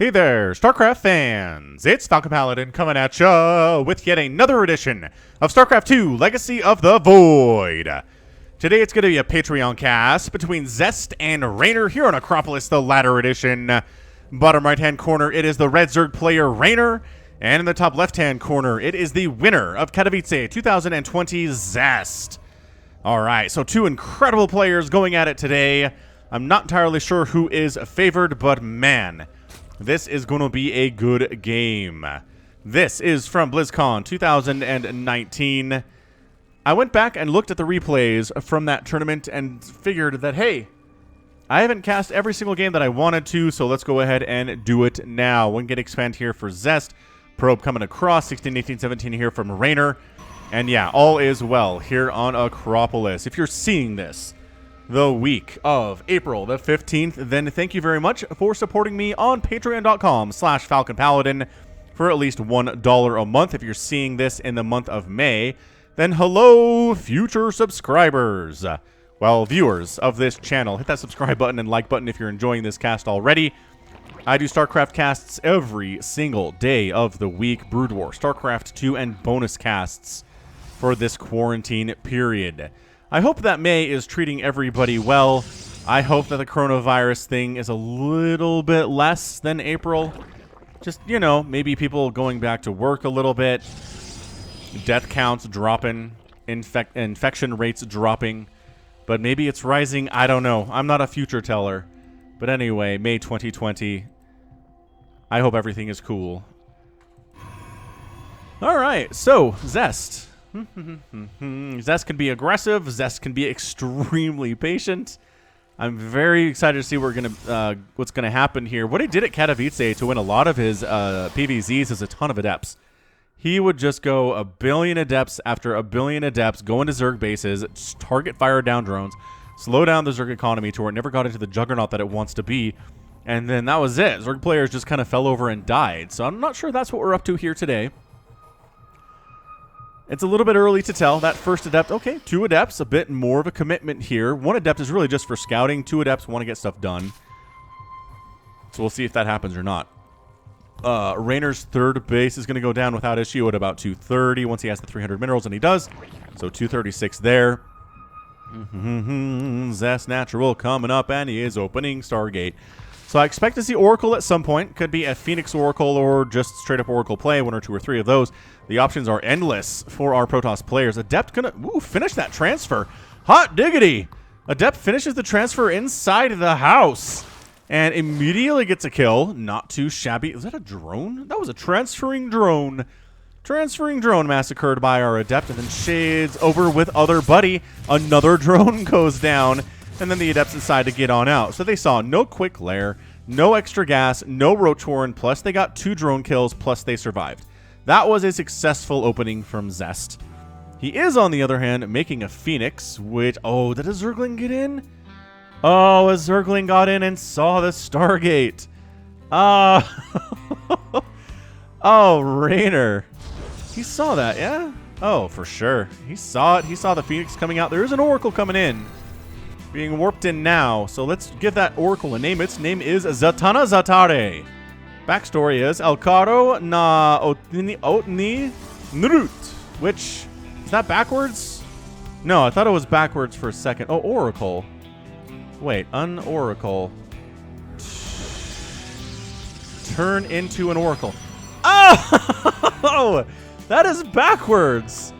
Hey there, StarCraft fans! It's Falcon Paladin coming at ya with yet another edition of StarCraft 2 Legacy of the Void. Today it's going to be a Patreon cast between Zest and Reynor here on Acropolis, the latter edition. Bottom right-hand corner, it is the Red Zerg player Reynor, and in the top left-hand corner, it is the winner of Katowice 2020 Zest. Alright, so two incredible players going at it today. I'm not entirely sure who is favored, but man, this is going to be a good game. This is from BlizzCon 2019. I went back and looked at the replays from that tournament and figured that, hey, I haven't cast every single game that I wanted to, so let's go ahead and do it now. One get expand here for Zest. Probe coming across, 16, 18, 17 here from Reynor. And yeah, all is well here on Acropolis. If you're seeing this the week of April the 15th, then thank you very much for supporting me on patreon.com/FalconPaladin for at least $1 a month. If you're seeing this in the month of May, then hello, future subscribers. Well, viewers of this channel, hit that subscribe button and like button if you're enjoying this cast already. I do StarCraft casts every single day of the week, Brood War, StarCraft 2, and bonus casts for this quarantine period. I hope that May is treating everybody well. I hope that the coronavirus thing is a little bit less than April. Just, you know, maybe people going back to work a little bit. Death counts dropping. Infection rates dropping. But maybe it's rising. I don't know. I'm not a future teller. But anyway, May 2020. I hope everything is cool. Alright, so, Zest. Zest can be aggressive. Zest can be extremely patient. I'm very excited to see what's gonna happen here. What he did at Katowice to win a lot of his PVZs is a ton of adepts. He would just go a billion adepts after a billion adepts, go into Zerg bases, target fire down drones, slow down the Zerg economy to where it never got into the juggernaut that it wants to be, and then that was it. Zerg players just kind of fell over and died. So I'm not sure that's what we're up to here today. It's a little bit early to tell. That first adept, okay, 2 adepts, a bit more of a commitment here. 1 adept is really just for scouting. 2 adepts want to get stuff done. So we'll see if that happens or not. Reynor's third base is going to go down without issue at about 230 once he has the 300 minerals, and he does. So 236 there. Zest Natural coming up, and he is opening Stargate. So I expect to see Oracle at some point. Could be a Phoenix Oracle or just straight up Oracle play, 1 or 2 or 3 of those. The options are endless for our Protoss players. Adept gonna finish that transfer. Hot diggity! Adept finishes the transfer inside the house and immediately gets a kill. Not too shabby. Is that a drone? That was a transferring drone. Transferring drone massacred by our Adept, and then shades over with other buddy. Another drone goes down. And then the Adepts decide to get on out. So they saw no quick lair, no extra gas, no roach horn, plus they got 2 drone kills, plus they survived. That was a successful opening from Zest. He is, on the other hand, making a Phoenix, which... Oh, did a Zergling get in? Oh, a Zergling got in and saw the Stargate. Oh, Reynor. He saw that, yeah? Oh, for sure. He saw it. He saw the Phoenix coming out. There is an Oracle coming in. Being warped in now, so let's give that Oracle a name. Its name is Zatanna Zatare. Backstory is Elcaro na Otni Nrut, which, is that backwards? No, I thought it was backwards for a second. Oh, Oracle. Wait, un-Oracle. Turn into an Oracle. Oh! That is backwards.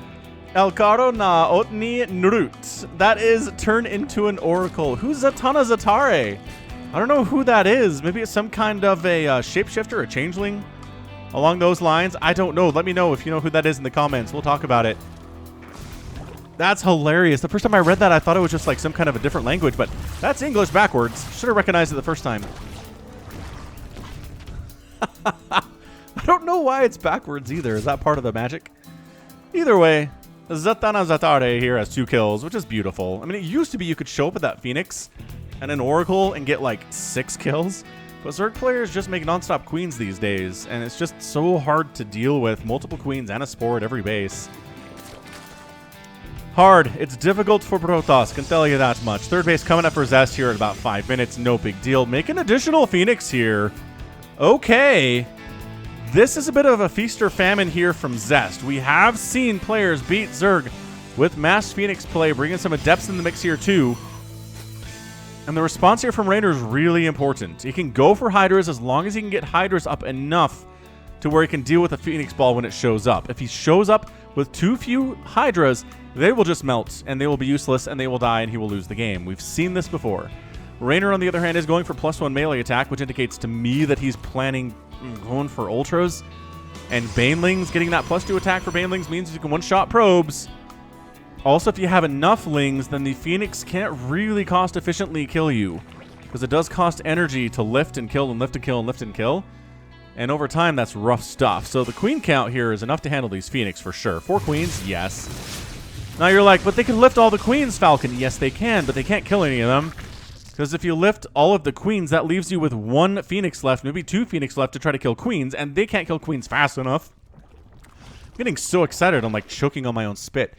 Elcaro na Otni Nrut. That is turn into an Oracle. Who's Zatanna Zatare? I don't know who that is. Maybe it's some kind of a shapeshifter, a changeling along those lines. I don't know. Let me know if you know who that is in the comments. We'll talk about it. That's hilarious. The first time I read that, I thought it was just like some kind of a different language, but that's English backwards. Should have recognized it the first time. I don't know why it's backwards either. Is that part of the magic? Either way, Zatanna Zatare here has 2 kills, which is beautiful. I mean, it used to be you could show up with that Phoenix and an Oracle and get like 6 kills. But Zerg players just make non-stop queens these days, and it's just so hard to deal with multiple queens and a spore at every base. Hard. It's difficult for Protoss, can tell you that much. Third base coming up for Zest here at about 5 minutes. No big deal. Make an additional Phoenix here. Okay. This is a bit of a feast or famine here from Zest. We have seen players beat Zerg with Mass Phoenix play, bringing some adepts in the mix here too. And the response here from Reynor is really important. He can go for Hydras as long as he can get Hydras up enough to where he can deal with a Phoenix Ball when it shows up. If he shows up with too few Hydras, they will just melt, and they will be useless, and they will die, and he will lose the game. We've seen this before. Reynor, on the other hand, is going for +1 melee attack, which indicates to me that he's planning going for Ultras. And Banelings, getting that +2 attack for Banelings means you can one-shot probes. Also, if you have enough Lings, then the Phoenix can't really cost-efficiently kill you, because it does cost energy to lift and kill and lift and kill and lift and kill. And over time, that's rough stuff. So the queen count here is enough to handle these Phoenix for sure. 4 queens, yes. Now you're like, but they can lift all the queens, Falcon. Yes, they can, but they can't kill any of them. Because if you lift all of the queens, that leaves you with 1 Phoenix left, maybe 2 Phoenix left to try to kill queens, and they can't kill queens fast enough. I'm getting so excited, I'm like choking on my own spit.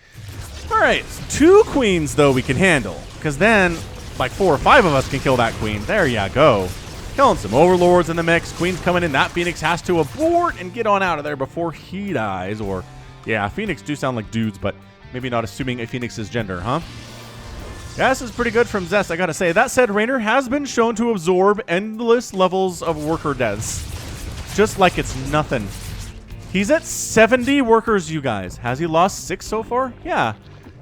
Alright, 2 queens, though, we can handle. Because then, like 4 or 5 of us can kill that queen. There ya go. Killing some overlords in the mix. Queen's coming in. That Phoenix has to abort and get on out of there before he dies. Or, yeah, Phoenix do sound like dudes, but maybe not assuming a Phoenix's gender, huh? Yeah, this is pretty good from Zest, I gotta say. That said, Reynor has been shown to absorb endless levels of worker deaths. Just like it's nothing. He's at 70 workers, you guys. Has he lost 6 so far? Yeah.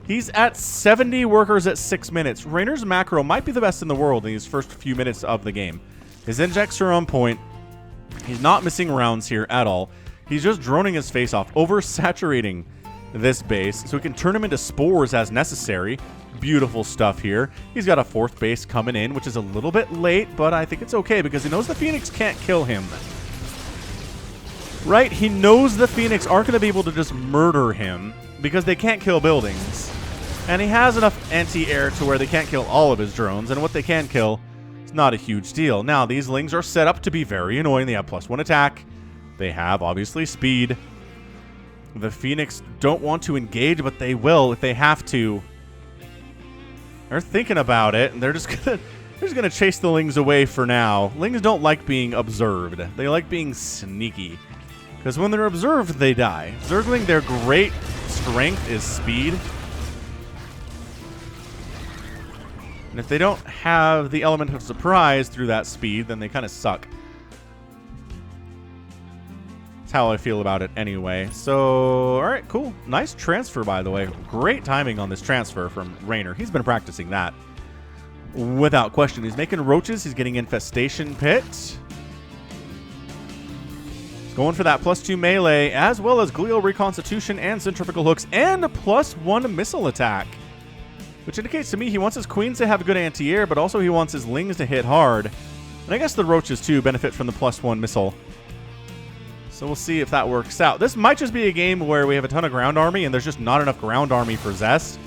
He's at 70 workers at 6 minutes. Reynor's macro might be the best in the world in these first few minutes of the game. His injects are on point. He's not missing rounds here at all. He's just droning his face off, oversaturating this base so he can turn him into spores as necessary. Beautiful stuff here. He's got a 4th base coming in, which is a little bit late, but I think it's okay because he knows the Phoenix can't kill him. Right? He knows the Phoenix aren't going to be able to just murder him because they can't kill buildings. And he has enough anti-air to where they can't kill all of his drones, and what they can kill is not a huge deal. Now, these Lings are set up to be very annoying. They have +1 attack. They have, obviously, speed. The Phoenix don't want to engage, but they will if they have to. They're thinking about it, and they're just gonna chase the Lings away for now. Lings don't like being observed. They like being sneaky. Because when they're observed, they die. Zergling, their great strength is speed. And if they don't have the element of surprise through that speed, then they kind of suck. That's how I feel about it anyway. So, alright, cool. Nice transfer, by the way. Great timing on this transfer from Reynor. He's been practicing that without question. He's making roaches. He's getting Infestation Pit. He's going for that +2 melee, as well as Glial Reconstitution and Centrifugal Hooks, and a +1 missile attack. Which indicates to me he wants his queens to have good anti-air, but also he wants his Lings to hit hard. And I guess the roaches, too, benefit from the +1 missile. So we'll see if that works out. This might just be a game where we have a ton of ground army, and there's just not enough ground army for Zest.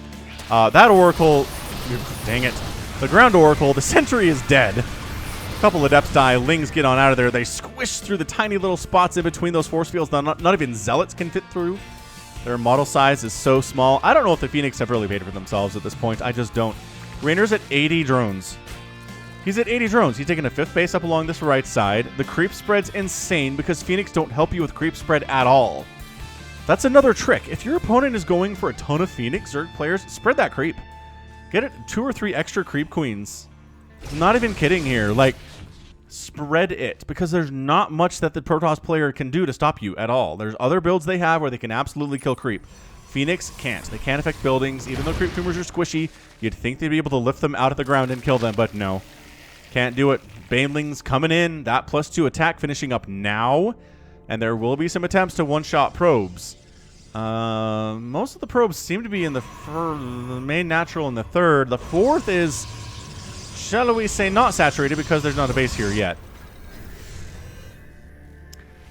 That Oracle... Dang it. The ground Oracle, the sentry is dead. A couple adepts die. Lings get on out of there. They squish through the tiny little spots in between those force fields. Not even Zealots can fit through. Their model size is so small. I don't know if the Phoenix have really paid for themselves at this point. I just don't. Reynor's at 80 drones. He's at 80 drones. He's taking a 5th base up along this right side. The creep spread's insane because Phoenix don't help you with creep spread at all. That's another trick. If your opponent is going for a ton of Phoenix Zerg players, spread that creep. Get it 2 or 3 extra creep queens. I'm not even kidding here. Like, spread it, because there's not much that the Protoss player can do to stop you at all. There's other builds they have where they can absolutely kill creep. Phoenix can't. They can't affect buildings. Even though creep tumors are squishy, you'd think they'd be able to lift them out of the ground and kill them, but no. Can't do it. Banelings coming in. That +2 attack finishing up now. And there will be some attempts to one-shot probes. Most of the probes seem to be in the main natural and the 3rd. The 4th is, shall we say, not saturated because there's not a base here yet.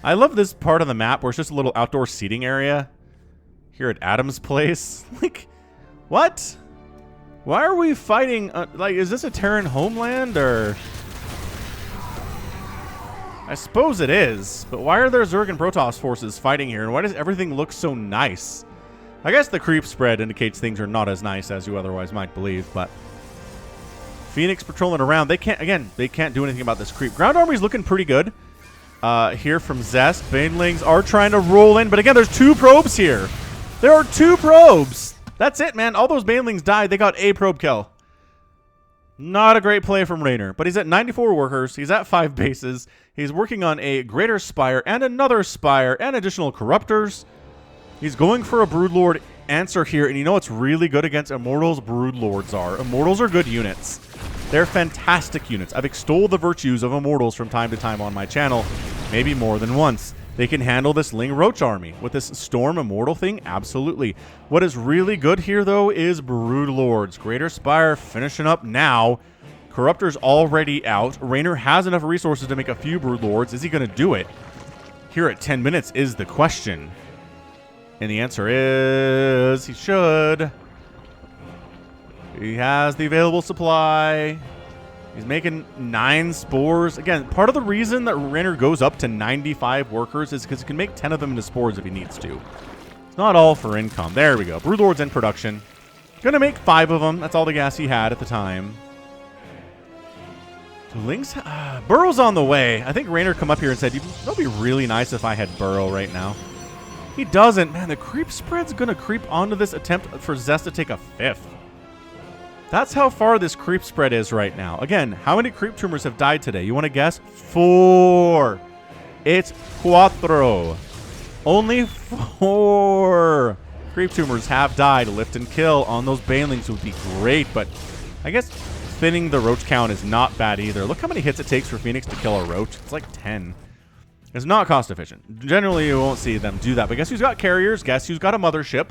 I love this part of the map where it's just a little outdoor seating area here at Adam's place. Like, what? Why are we fighting? Like, is this a Terran homeland, or? I suppose it is, but why are there Zerg and Protoss forces fighting here, and why does everything look so nice? I guess the creep spread indicates things are not as nice as you otherwise might believe, but Phoenix patrolling around. They can't do anything about this creep. Ground army's looking pretty good. here from Zest. Banelings are trying to roll in, but again, there's 2 probes here. There are 2 probes. That's it, man. All those Banelings died. They got a probe kill. Not a great play from Reynor, but he's at 94 workers. He's at 5 bases. He's working on a greater spire and another spire and additional corruptors. He's going for a Broodlord answer here, and you know what's really good against Immortals? Broodlords are. Immortals are good units. They're fantastic units. I've extolled the virtues of Immortals from time to time on my channel, maybe more than once. They can handle this Ling Roach army. With this Storm Immortal thing, absolutely. What is really good here, though, is Broodlords. Greater Spire finishing up now. Corruptor's already out. Reynor has enough resources to make a few Broodlords. Is he going to do it? Here at 10 minutes is the question. And the answer is he should. He has the available supply. He's making 9 spores. Again, part of the reason that Reynor goes up to 95 workers is because he can make 10 of them into spores if he needs to. It's not all for income. There we go. Broodlord's in production. Gonna make 5 of them. That's all the gas he had at the time. Link's Burrow's on the way. I think Reynor come up here and said, "That'd be really nice if I had Burrow right now." He doesn't. Man, the creep spread's gonna creep onto this attempt for Zest to take a 5th. That's how far this creep spread is right now. Again, how many creep tumors have died today? You want to guess? 4. It's 4. Only 4 creep tumors have died. Lift and kill on those banelings would be great, but I guess thinning the roach count is not bad either. Look how many hits it takes for Phoenix to kill a roach. It's like 10. It's not cost efficient. Generally, you won't see them do that. But guess who's got carriers? Guess who's got a mothership?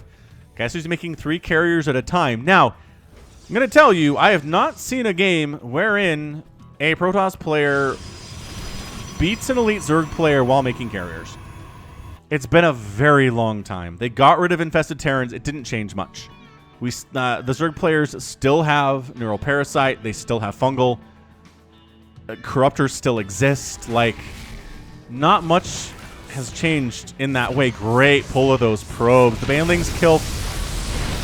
Guess who's making 3 carriers at a time? Now, I'm going to tell you, I have not seen a game wherein a Protoss player beats an Elite Zerg player while making carriers. It's been a very long time. They got rid of Infested Terrans. It didn't change much. The Zerg players still have Neural Parasite. They still have Fungal. Corruptors still exist. Like, not much has changed in that way. Great pull of those probes. The Banelings kill...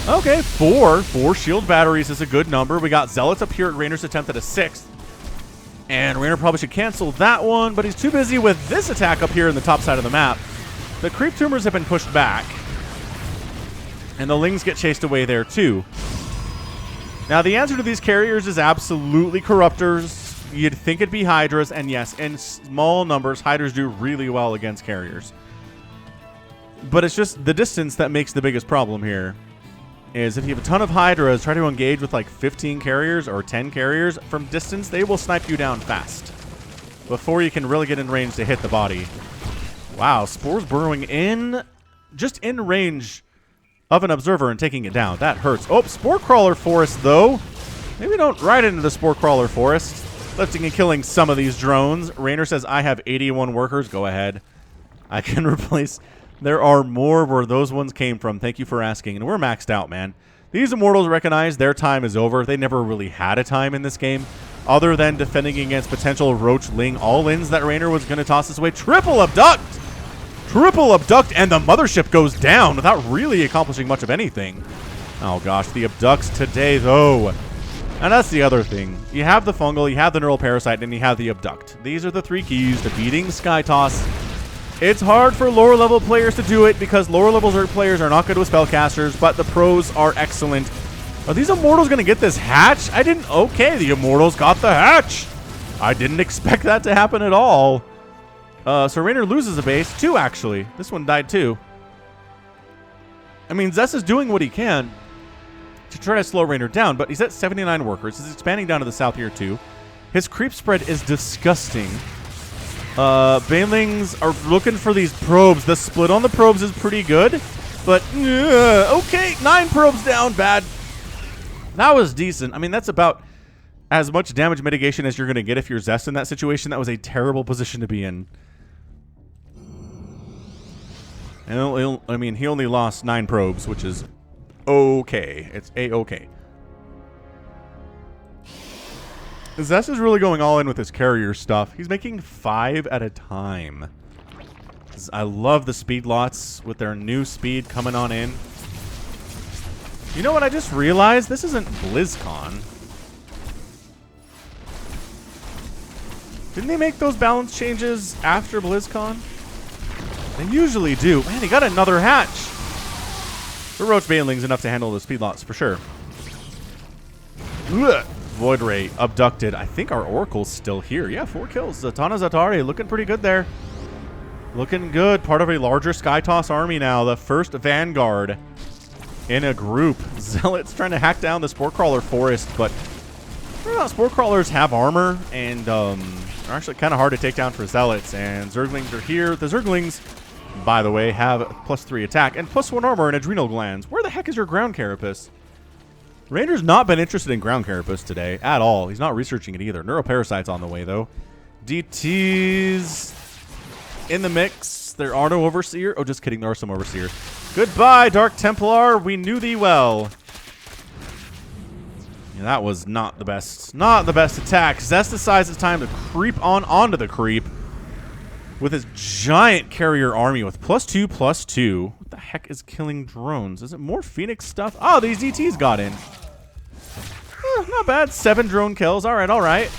Okay, 4 shield batteries is a good number. We got Zealots up here at Reynor's attempt at a 6th. And Reynor probably should cancel that one, but he's too busy with this attack up here in the top side of the map. The creep tumors have been pushed back. And the Lings get chased away there too. Now the answer to these carriers is absolutely Corruptors. You'd think it'd be Hydras, and yes, in small numbers, Hydras do really well against carriers. But it's just the distance that makes the biggest problem here. Is if you have a ton of Hydras, try to engage with like 15 carriers or 10 carriers from distance, they will snipe you down fast before you can really get in range to hit the body. Wow, Spores burrowing in, just in range of an Observer and taking it down. That hurts. Oh, Spore Crawler Forest, though. Maybe don't ride into the Spore Crawler Forest. Lifting and killing some of these drones. Reynor says, I have 81 workers. Go ahead. I can replace... There are more where those ones came from. Thank you for asking. And we're maxed out, man. These Immortals recognize their time is over. They never really had a time in this game other than defending against potential Roach Ling all-ins that Reynor was going to toss this way. Triple Abduct! Triple Abduct, and the Mothership goes down without really accomplishing much of anything. Oh, gosh. The Abducts today, though. And that's the other thing. You have the Fungal, you have the Neural Parasite, and you have the Abduct. These are the 3 keys to beating Sky Toss. It's hard for lower level players to do it because lower level Zerg players are not good with spellcasters, but the pros are excellent. Are these Immortals going to get this hatch? I didn't... Okay, the Immortals got the hatch. I didn't expect that to happen at all. So Reynor loses a base. 2, actually. This one died too. I mean, Zest is doing what he can to try to slow Reynor down, but he's at 79 workers. He's expanding down to the south here too. His creep spread is disgusting. Banelings are looking for these probes. The split on the probes is pretty good, but okay, 9 probes down, bad. That was decent. I mean, that's about as much damage mitigation as you're going to get if you're Zest in that situation. That was a terrible position to be in. And I mean, he only lost 9 probes, which is okay. It's a-okay. Zest is really going all in with his carrier stuff. He's making 5 at a time. I love the speed lots with their new speed coming on in. You know what? I just realized this isn't BlizzCon. Didn't they make those balance changes after BlizzCon? They usually do. Man, he got another hatch. The Roach Baneling's enough to handle the speed lots for sure. Ugh. Void Ray abducted. I think our Oracle's still here. Yeah, 4 kills. Zatanna Zatari looking pretty good there. Looking good. Part of a larger Skytoss army now. The first Vanguard in a group. Zealots trying to hack down the Spore Crawler forest, but Spore Crawlers have armor and are actually kind of hard to take down for Zealots. And Zerglings are here. The Zerglings, by the way, have +3 attack and +1 armor and adrenal glands. Where the heck is your ground carapace? Reynor's not been interested in ground carapace today at all. He's not researching it either. Neuroparasite's on the way, though. DT's in the mix. There are no Overseer. Oh, just kidding. There are some Overseers. Goodbye, Dark Templar. We knew thee well. Yeah, that was not the best. Not the best attack. Zest decides it's time to creep onto the creep with his giant carrier army with +2/+2. What the heck is killing drones? Is it more Phoenix stuff? Oh, these DTs got in. Not bad. 7 drone kills. All right, all right.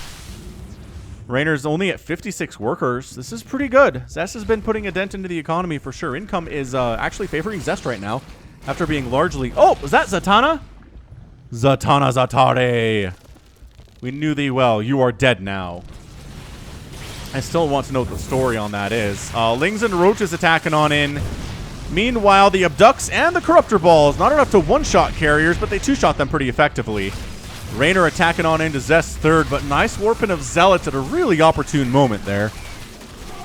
Reynor's only at 56 workers. This is pretty good. Zest has been putting a dent into the economy for sure. Income is actually favoring Zest right now after being largely... Oh, was that Zatanna? Zatanna Zatare. We knew thee well. You are dead now. I still want to know what the story on that is. Lings and Roaches attacking on in. Meanwhile, the Abducts and the Corruptor Balls, not enough to one-shot carriers, but they two-shot them pretty effectively. Reynor attacking on into Zest's third, but nice warping of Zealots at a really opportune moment there.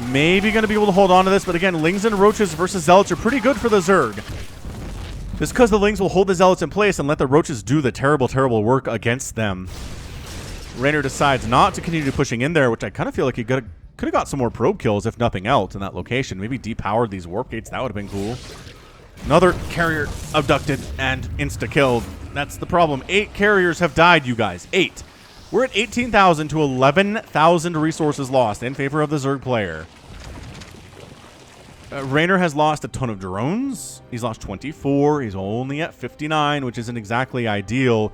Maybe going to be able to hold on to this, but again, Lings and Roaches versus Zealots are pretty good for the Zerg. Just because the Lings will hold the Zealots in place and let the Roaches do the terrible, terrible work against them. Reynor decides not to continue pushing in there, which I kind of feel like he could have got some more probe kills, if nothing else, in that location. Maybe depowered these warp gates. That would have been cool. Another carrier abducted and insta-killed. That's the problem. 8 carriers have died, you guys. 8. We're at 18,000 to 11,000 resources lost in favor of the Zerg player. Reynor has lost a ton of drones. He's lost 24. He's only at 59, which isn't exactly ideal.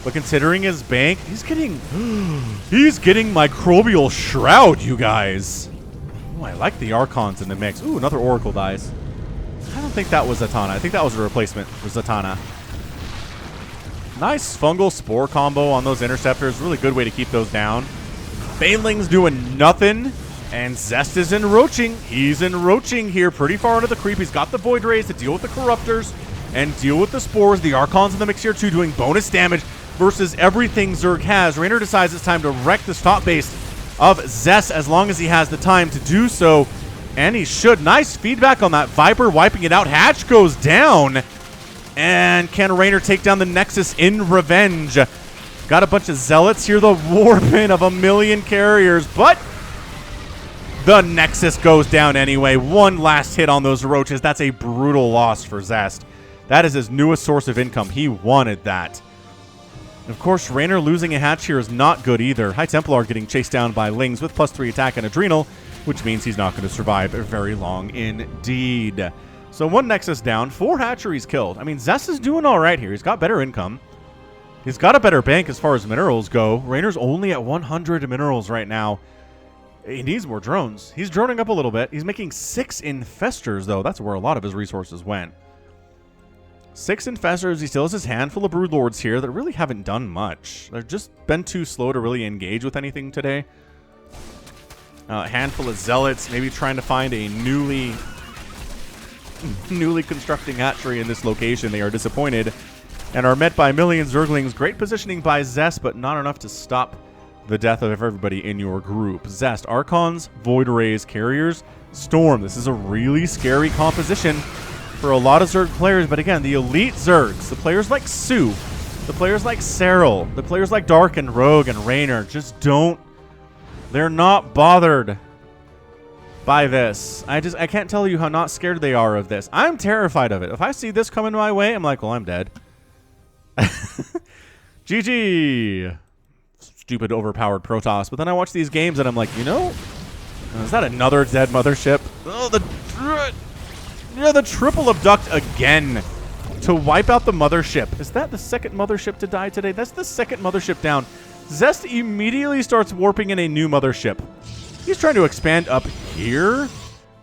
But considering his bank, he's getting Microbial Shroud, you guys. Oh, I like the Archons in the mix. Ooh, another Oracle dies. I don't think that was Zatanna. I think that was a replacement for Zatanna. Nice fungal spore combo on those interceptors. Really good way to keep those down. Baneling's doing nothing. And Zest is enroaching. He's enroaching here pretty far into the creep. He's got the Void Rays to deal with the Corruptors and deal with the Spores. The Archons in the mix here too, doing bonus damage versus everything Zerg has. Reynor decides it's time to wreck this top base of Zest as long as he has the time to do so. And he should. Nice feedback on that Viper, wiping it out. Hatch goes down. And can Reynor take down the Nexus in revenge? Got a bunch of Zealots here. The warping of 1,000,000 carriers. But the Nexus goes down anyway. One last hit on those Roaches. That's a brutal loss for Zest. That is his newest source of income. He wanted that. Of course, Reynor losing a hatch here is not good either. High Templar getting chased down by Lings with +3 attack and Adrenal, which means he's not going to survive very long indeed. So 1 Nexus down, 4 hatcheries killed. I mean, Zest is doing all right here. He's got better income. He's got a better bank as far as minerals go. Reynor's only at 100 minerals right now. He needs more drones. He's droning up a little bit. He's making 6 infestors, though. That's where a lot of his resources went. 6 infestors. He still has his handful of broodlords here that really haven't done much. They've just been too slow to really engage with anything today. A handful of zealots, maybe trying to find a newly constructing hatchery in this location. They are disappointed and are met by a million Zerglings. Great positioning by Zest, but not enough to stop the death of everybody in your group. Zest, Archons, Void Rays, Carriers, Storm. This is a really scary composition for a lot of Zerg players, but again, the elite Zergs, the players like Sue, the players like Serral, the players like Dark and Rogue and Reynor just don't, they're not bothered by this. I can't tell you how not scared they are of this. I'm terrified of it. If I see this coming my way, I'm like, well, I'm dead. GG. Stupid, overpowered Protoss. But then I watch these games and I'm like, you know, is that another dead mothership? Oh, the triple abduct again to wipe out the mothership. Is that the second mothership to die today? That's the second mothership down. Zest immediately starts warping in a new mothership. He's trying to expand up here,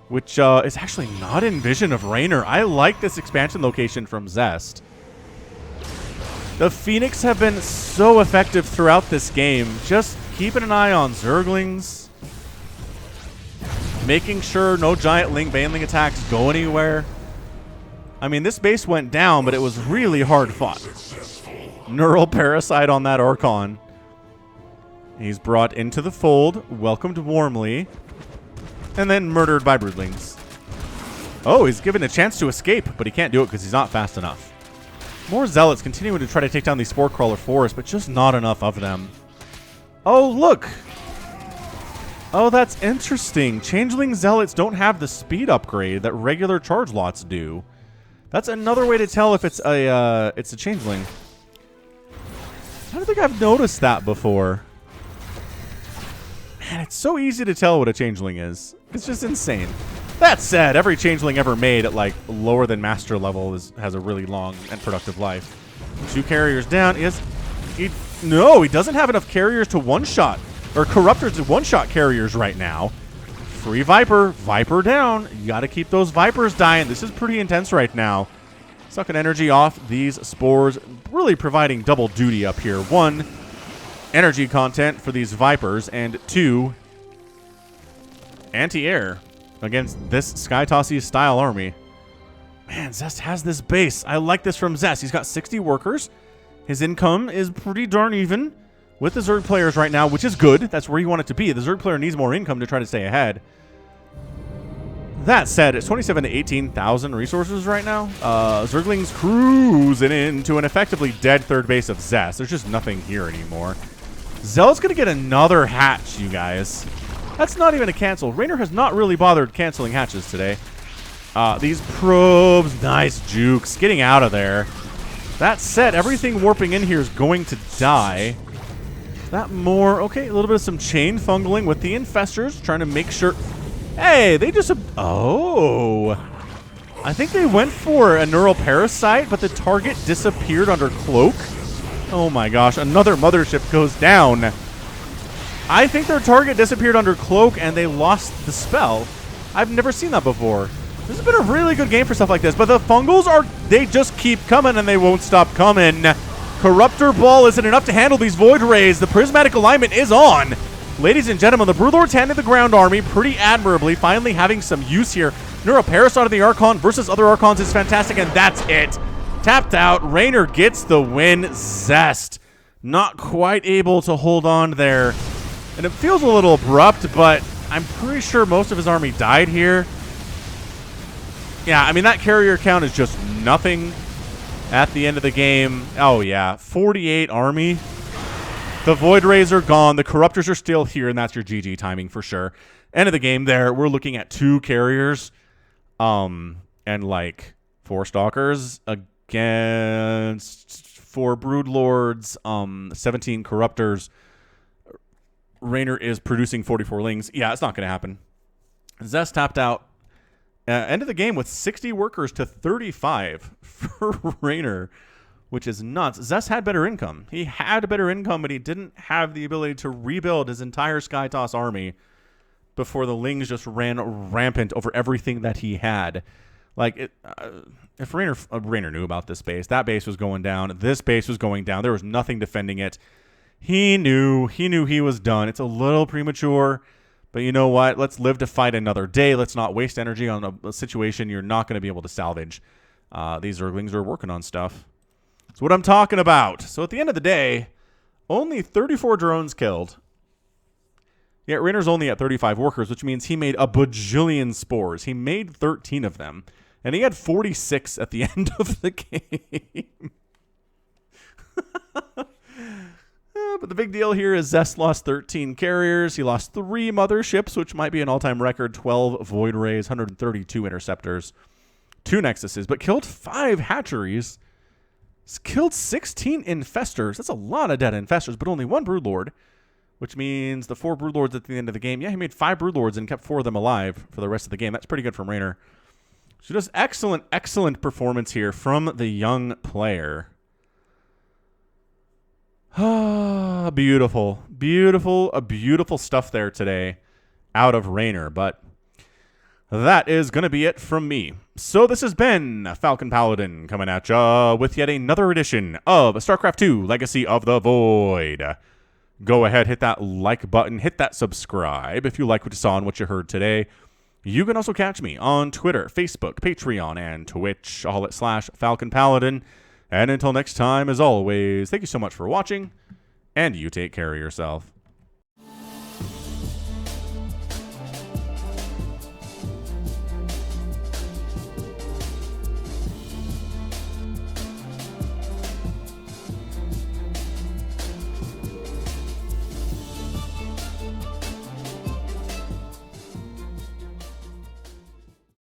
which is actually not in vision of Reynor. I like this expansion location from Zest. The Phoenix have been so effective throughout this game. Just keeping an eye on Zerglings. Making sure no giant Ling Baneling attacks go anywhere. I mean, this base went down, but it was really hard fought. Neural Parasite on that Archon. He's brought into the fold, welcomed warmly, and then murdered by Broodlings. Oh, he's given a chance to escape, but he can't do it because he's not fast enough. More Zealots continuing to try to take down these Spore Crawler forests, but just not enough of them. Oh, look! Oh, that's interesting. Changeling Zealots don't have the speed upgrade that regular charge lots do. That's another way to tell if it's a Changeling. I don't think I've noticed that before. Man, it's so easy to tell what a Changeling is. It's just insane. That said, every Changeling ever made at like lower than master level has a really long and productive life. 2 carriers down. No, he doesn't have enough carriers to one-shot, or Corruptors to one-shot carriers right now. Free Viper. Viper down. You got to keep those Vipers dying. This is pretty intense right now. Sucking energy off these spores. Really providing double duty up here. 1, energy content for these Vipers, and 2, anti-air against this Skytossi style army. Man, Zest has this base. I like this from Zest. He's got 60 workers. His income is pretty darn even with the Zerg players right now, which is good. That's where you want it to be. The Zerg player needs more income to try to stay ahead. That said, it's 27 to 18,000 resources right now. Zerglings cruising into an effectively dead third base of Zest. There's just nothing here anymore. Zealot's going to get another hatch, you guys. That's not even a cancel. Reynor has not really bothered canceling hatches today. These probes, nice jukes, getting out of there. That said, everything warping in here is going to die. That more, okay, a little bit of some chain fungling with the infestors, trying to make sure. Hey, they just, oh. I think they went for a neural parasite, but the target disappeared under cloak. Oh my gosh, another mothership goes down. I think their target disappeared under cloak and they lost the spell. I've never seen that before. This has been a really good game for stuff like this, but the fungals they just keep coming and they won't stop coming. Corruptor Ball isn't enough to handle these Void Rays. The Prismatic Alignment is on. Ladies and gentlemen, the Broodlords handled the ground army pretty admirably, finally having some use here. Neuro Parasite of the Archon versus other Archons is fantastic, and that's it. Tapped out. Reynor gets the win. Zest not quite able to hold on there. And it feels a little abrupt, but I'm pretty sure most of his army died here. Yeah, I mean, that carrier count is just nothing at the end of the game. Oh, yeah. 48 army. The Void Rays are gone. The Corruptors are still here, and that's your GG timing for sure. End of the game there. We're looking at 2 carriers and, like, 4 Stalkers against 4 Broodlords, 17 Corruptors. Reynor is producing 44 Lings. Yeah, it's not going to happen. Zest tapped out. End of the game with 60 workers to 35 for Reynor, which is nuts. Zest had better income. He had better income, but he didn't have the ability to rebuild his entire Skytoss army before the Lings just ran rampant over everything that he had. Like, if Reynor knew about this base, that base was going down. This base was going down. There was nothing defending it. He knew he was done. It's a little premature, but you know what? Let's live to fight another day. Let's not waste energy on a situation you're not going to be able to salvage. These Zerglings are working on stuff. That's what I'm talking about. So at the end of the day, only 34 drones killed. Yet Reynor's only at 35 workers, which means he made a bajillion spores. He made 13 of them, and he had 46 at the end of the game. But the big deal here is Zest lost 13 carriers. He lost 3 motherships, which might be an all-time record, 12 Void Rays, 132 interceptors, 2 Nexuses, but killed 5 hatcheries. He's killed 16 infestors. That's a lot of dead infestors, but only 1 Broodlord, which means the 4 Broodlords at the end of the game. Yeah, he made 5 Broodlords and kept 4 of them alive for the rest of the game. That's pretty good from Reynor. So just excellent, excellent performance here from the young player. Beautiful, beautiful stuff there today out of Reynor, but that is going to be it from me. So this has been Falcon Paladin coming at ya with yet another edition of StarCraft 2 Legacy of the Void. Go ahead, hit that like button, hit that subscribe if you like what you saw and what you heard today. You can also catch me on Twitter, Facebook, Patreon, and Twitch, all at /Falcon Paladin. And until next time, as always, thank you so much for watching, and you take care of yourself.